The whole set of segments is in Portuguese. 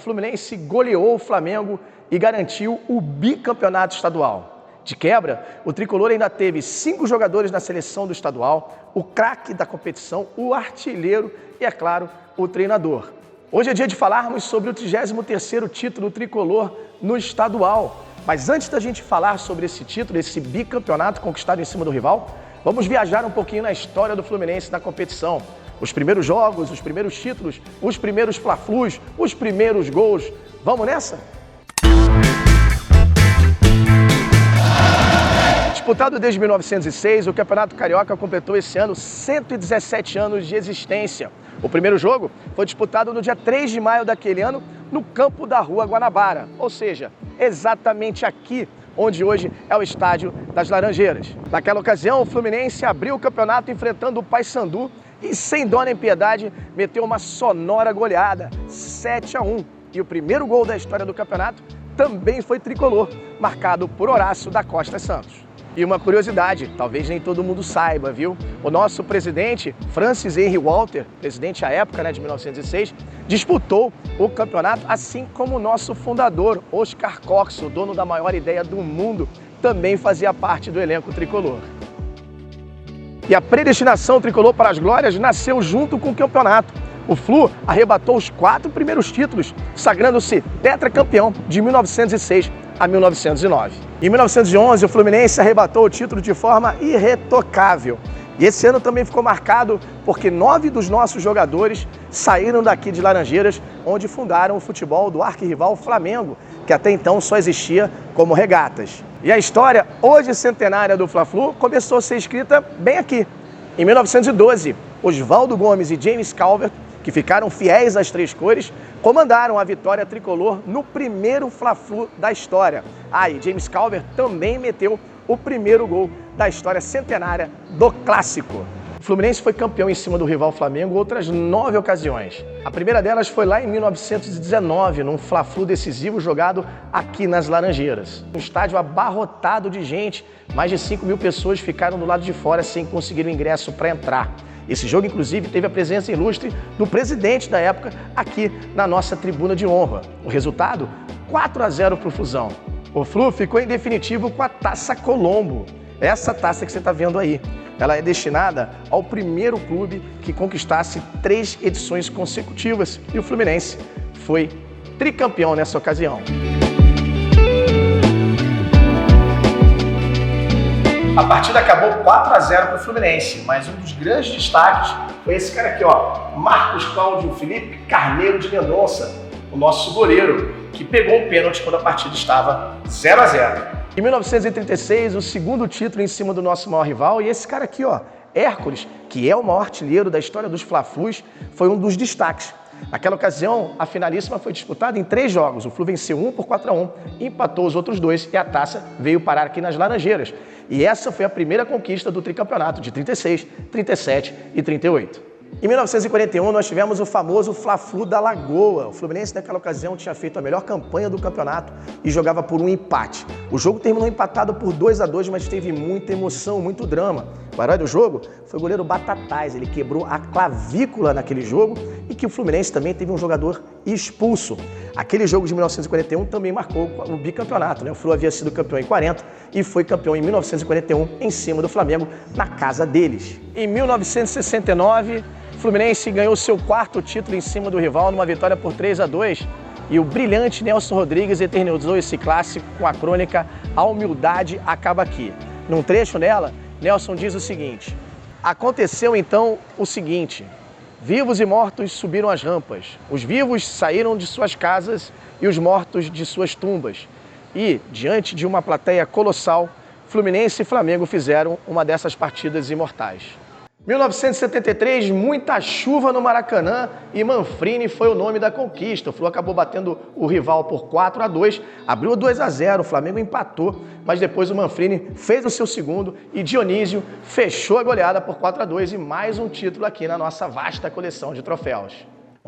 Fluminense goleou o Flamengo e garantiu o bicampeonato estadual. De quebra, o tricolor ainda teve 5 jogadores na seleção do estadual, o craque da competição, o artilheiro e, é claro, o treinador. Hoje é dia de falarmos sobre o 33º título tricolor no estadual. Mas antes da gente falar sobre esse título, esse bicampeonato conquistado em cima do rival, vamos viajar um pouquinho na história do Fluminense na competição. Os primeiros jogos, os primeiros títulos, os primeiros fla-flus, os primeiros gols. Vamos nessa? Disputado desde 1906, o Campeonato Carioca completou esse ano 117 anos de existência. O primeiro jogo foi disputado no dia 3 de maio daquele ano, no campo da Rua Guanabara, ou seja, exatamente aqui onde hoje é o estádio das Laranjeiras. Naquela ocasião, o Fluminense abriu o campeonato enfrentando o Paysandu e, sem dó nem piedade, meteu uma sonora goleada, 7-1. E o primeiro gol da história do campeonato também foi tricolor, marcado por Horácio da Costa Santos. E uma curiosidade, talvez nem todo mundo saiba, viu? O nosso presidente, Francis Henry Walter, presidente à época, de 1906, disputou o campeonato, assim como o nosso fundador, Oscar Cox, o dono da maior ideia do mundo, também fazia parte do elenco tricolor. E a predestinação tricolor para as glórias nasceu junto com o campeonato. O Flu arrebatou os 4 primeiros títulos, sagrando-se tetracampeão de 1906 a 1909. Em 1911, o Fluminense arrebatou o título de forma irretocável. E esse ano também ficou marcado porque 9 dos nossos jogadores saíram daqui de Laranjeiras, onde fundaram o futebol do arquirrival Flamengo, que até então só existia como regatas. E a história, hoje centenária do Fla-Flu, começou a ser escrita bem aqui. Em 1912, Oswaldo Gomes e James Calvert, que ficaram fiéis às 3 cores, comandaram a vitória tricolor no primeiro Fla-Flu da história. E James Calvert também meteu o primeiro gol da história centenária do clássico. O Fluminense foi campeão em cima do rival Flamengo outras 9 ocasiões. A primeira delas foi lá em 1919, num Fla-Flu decisivo jogado aqui nas Laranjeiras. Um estádio abarrotado de gente, mais de 5 mil pessoas ficaram do lado de fora sem conseguir o ingresso para entrar. Esse jogo, inclusive, teve a presença ilustre do presidente da época aqui na nossa tribuna de honra. O resultado? 4-0 para o Flusão. O Flu ficou em definitivo com a Taça Colombo. Essa taça que você está vendo aí. Ela é destinada ao primeiro clube que conquistasse 3 edições consecutivas. E o Fluminense foi tricampeão nessa ocasião. A partida acabou 4-0 para o Fluminense, mas um dos grandes destaques foi esse cara aqui, Marcos Cláudio Felipe Carneiro de Mendonça, o nosso goleiro, que pegou um pênalti quando a partida estava 0-0. Em 1936, o segundo título em cima do nosso maior rival, e esse cara aqui, Hércules, que é o maior artilheiro da história dos Fla-Flus, foi um dos destaques. Naquela ocasião, a finalíssima foi disputada em 3 jogos. O Flu venceu 1 por 4-1, empatou os outros 2 e a taça veio parar aqui nas Laranjeiras. E essa foi a primeira conquista do tricampeonato de 36, 37 e 38. Em 1941, nós tivemos o famoso Fla-Flu da Lagoa. O Fluminense, naquela ocasião, tinha feito a melhor campanha do campeonato e jogava por um empate. O jogo terminou empatado por 2-2, mas teve muita emoção, muito drama. O herói do jogo foi o goleiro Batatais. Ele quebrou a clavícula naquele jogo e que o Fluminense também teve um jogador expulso. Aquele jogo de 1941 também marcou o bicampeonato, O Flu havia sido campeão em 40 e foi campeão em 1941 em cima do Flamengo, na casa deles. Em 1969, o Fluminense ganhou seu 4º título em cima do rival numa vitória por 3-2 e o brilhante Nelson Rodrigues eternizou esse clássico com a crônica "A humildade acaba aqui". Num trecho nela, Nelson diz o seguinte: aconteceu então o seguinte: vivos e mortos subiram as rampas, os vivos saíram de suas casas e os mortos de suas tumbas. E, diante de uma plateia colossal, Fluminense e Flamengo fizeram uma dessas partidas imortais. 1973, muita chuva no Maracanã e Manfrini foi o nome da conquista. O Flu acabou batendo o rival por 4-2, abriu 2-0, o Flamengo empatou, mas depois o Manfrini fez o seu segundo e Dionísio fechou a goleada por 4-2 e mais um título aqui na nossa vasta coleção de troféus.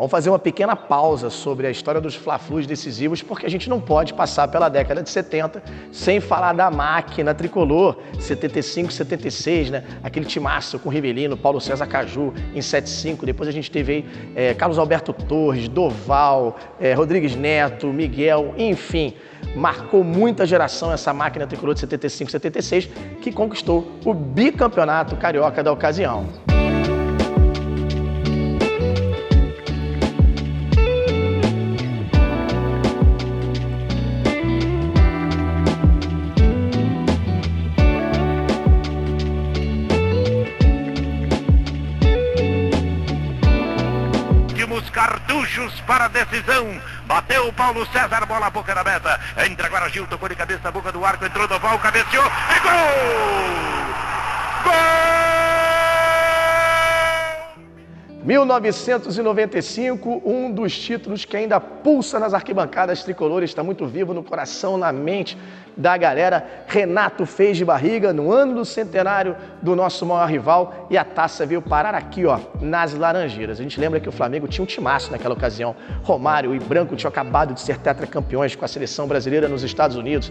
Vamos fazer uma pequena pausa sobre a história dos Fla-Flus decisivos, porque a gente não pode passar pela década de 70 sem falar da máquina tricolor, 75, 76, né? Aquele timaço com Rivelino, Paulo César Caju em 75. Depois a gente teve aí Carlos Alberto Torres, Doval, Rodrigues Neto, Miguel, enfim. Marcou muita geração essa máquina tricolor de 75, 76, que conquistou o bicampeonato carioca da ocasião. Cartuchos para a decisão. Bateu o Paulo César, bola à boca da meta. Entra agora Gil, tocou de cabeça na boca do arco, entrou Doval, cabeceou e gol! Gol! 1995, um dos títulos que ainda pulsa nas arquibancadas tricolores, está muito vivo no coração, na mente da galera. Renato fez de barriga no ano do centenário do nosso maior rival e a taça veio parar aqui, ó, nas Laranjeiras. A gente lembra que o Flamengo tinha um timaço naquela ocasião. Romário e Branco tinham acabado de ser tetracampeões com a seleção brasileira nos Estados Unidos.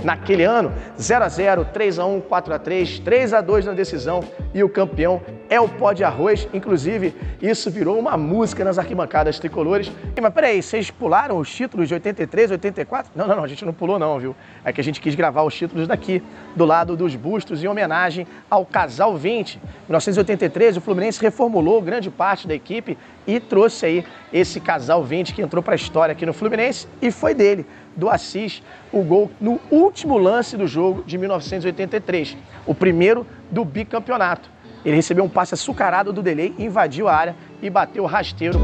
Naquele ano, 0-0, 3-1, 4-3, 3-2 na decisão e o campeão é o Pó de Arroz. Inclusive, isso virou uma música nas arquibancadas tricolores. Mas peraí, vocês pularam os títulos de 83, 84? Não, a gente não pulou não, viu? É que a gente quis gravar os títulos daqui, do lado dos bustos, em homenagem ao Casal 20. Em 1983, o Fluminense reformulou grande parte da equipe e trouxe aí esse Casal 20 que entrou para a história aqui no Fluminense e foi dele, do Assis, o gol no último lance do jogo de 1983, o primeiro do bicampeonato. Ele recebeu um passe açucarado do Delay, invadiu a área e bateu rasteiro.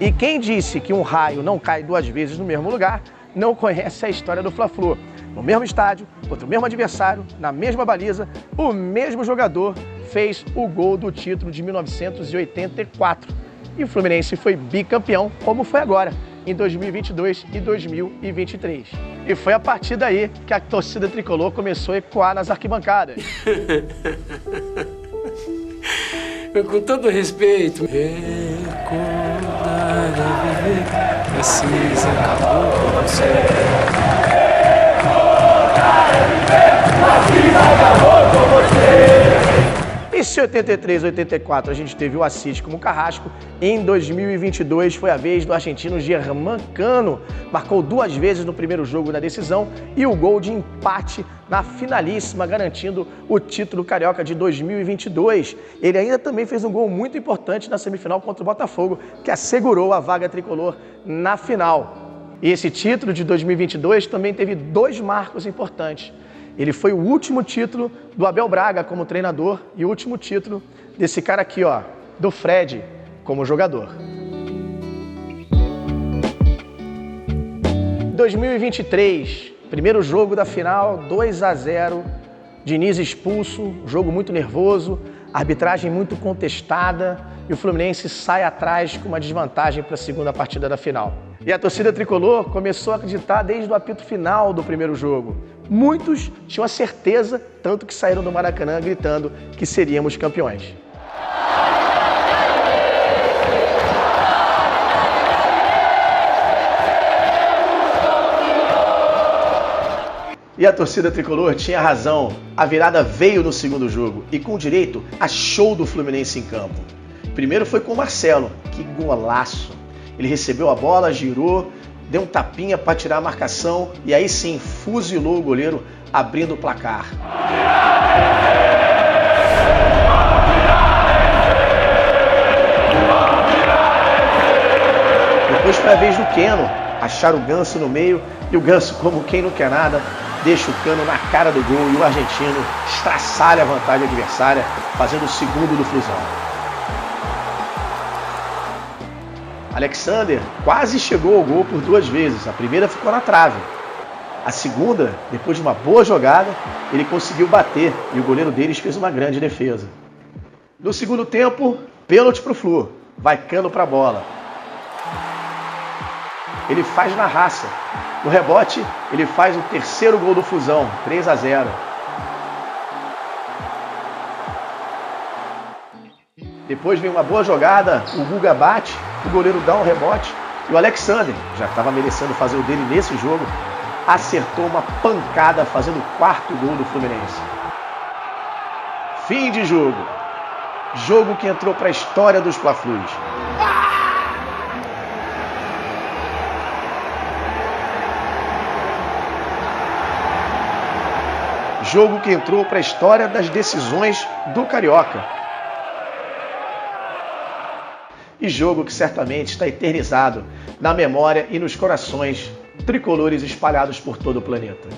E quem disse que um raio não cai duas vezes no mesmo lugar, não conhece a história do Fla-Flu. No mesmo estádio, contra o mesmo adversário, na mesma baliza, o mesmo jogador fez o gol do título de 1984. E o Fluminense foi bicampeão, como foi agora, em 2022 e 2023. E foi a partir daí que a torcida tricolor começou a ecoar nas arquibancadas. Com todo respeito. Recordar a viver, precisa acabou com você. Recordar a viver, a vida acabou com você. E se em 83, 84 a gente teve o Assis como carrasco, em 2022 foi a vez do argentino Germán Cano. Marcou 2 vezes no primeiro jogo da decisão e o gol de empate na finalíssima, garantindo o título carioca de 2022. Ele ainda também fez um gol muito importante na semifinal contra o Botafogo, que assegurou a vaga tricolor na final. E esse título de 2022 também teve 2 marcos importantes. Ele foi o último título do Abel Braga como treinador e o último título desse cara aqui, ó, do Fred, como jogador. 2023, primeiro jogo da final, 2-0, Diniz expulso, jogo muito nervoso, arbitragem muito contestada e o Fluminense sai atrás com uma desvantagem para a segunda partida da final. E a torcida tricolor começou a acreditar desde o apito final do primeiro jogo. Muitos tinham a certeza, tanto que saíram do Maracanã gritando que seríamos campeões. E a torcida tricolor tinha razão. A virada veio no segundo jogo e com direito a show do Fluminense em campo. Primeiro foi com o Marcelo, que golaço. Ele recebeu a bola, girou, deu um tapinha para tirar a marcação e aí sim fuzilou o goleiro, abrindo o placar. Depois foi a vez do Keno, acharam o Ganso no meio e o Ganso, como quem não quer nada, deixa o Cano na cara do gol e o argentino estraçalha a vantagem adversária, fazendo o segundo do Flusão. Alexander quase chegou ao gol por 2 vezes. A primeira ficou na trave. A segunda, depois de uma boa jogada, ele conseguiu bater e o goleiro deles fez uma grande defesa. No segundo tempo, pênalti para o Flu. Vai Cano para a bola. Ele faz na raça. No rebote, ele faz o terceiro gol do Flusão, 3-0. Depois vem uma boa jogada, o Guga bate, o goleiro dá um rebote e o Alexander, já estava merecendo fazer o dele nesse jogo, acertou uma pancada fazendo o 4º gol do Fluminense. Fim de jogo. Jogo que entrou para a história dos Fla-Flus. Jogo que entrou para a história das decisões do Carioca. E jogo que certamente está eternizado na memória e nos corações tricolores espalhados por todo o planeta.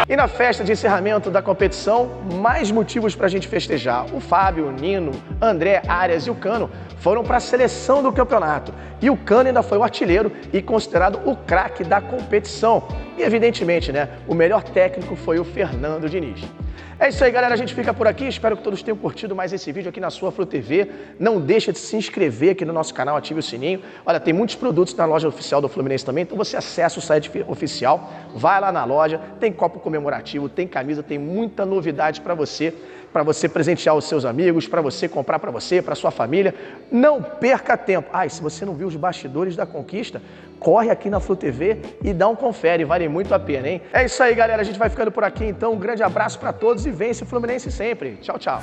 E na festa de encerramento da competição, mais motivos para a gente festejar. O Fábio, o Nino, André, Arias e o Cano foram para a seleção do campeonato. E o Cano ainda foi o artilheiro e considerado o craque da competição. E evidentemente, né, o melhor técnico foi o Fernando Diniz. É isso aí, galera. A gente fica por aqui. Espero que todos tenham curtido mais esse vídeo aqui na sua Flu TV. Não deixa de se inscrever aqui no nosso canal, ative o sininho. Olha, tem muitos produtos na loja oficial do Fluminense também. Então você acessa o site oficial, vai lá na loja. Tem copo comemorativo, tem camisa, tem muita novidade para você presentear os seus amigos, para você comprar para você, para sua família. Não perca tempo. E se você não viu os bastidores da conquista, corre aqui na Flu TV e dá um confere, vale muito a pena, hein? É isso aí, galera, a gente vai ficando por aqui, então um grande abraço para todos e vence o Fluminense sempre. Tchau, tchau.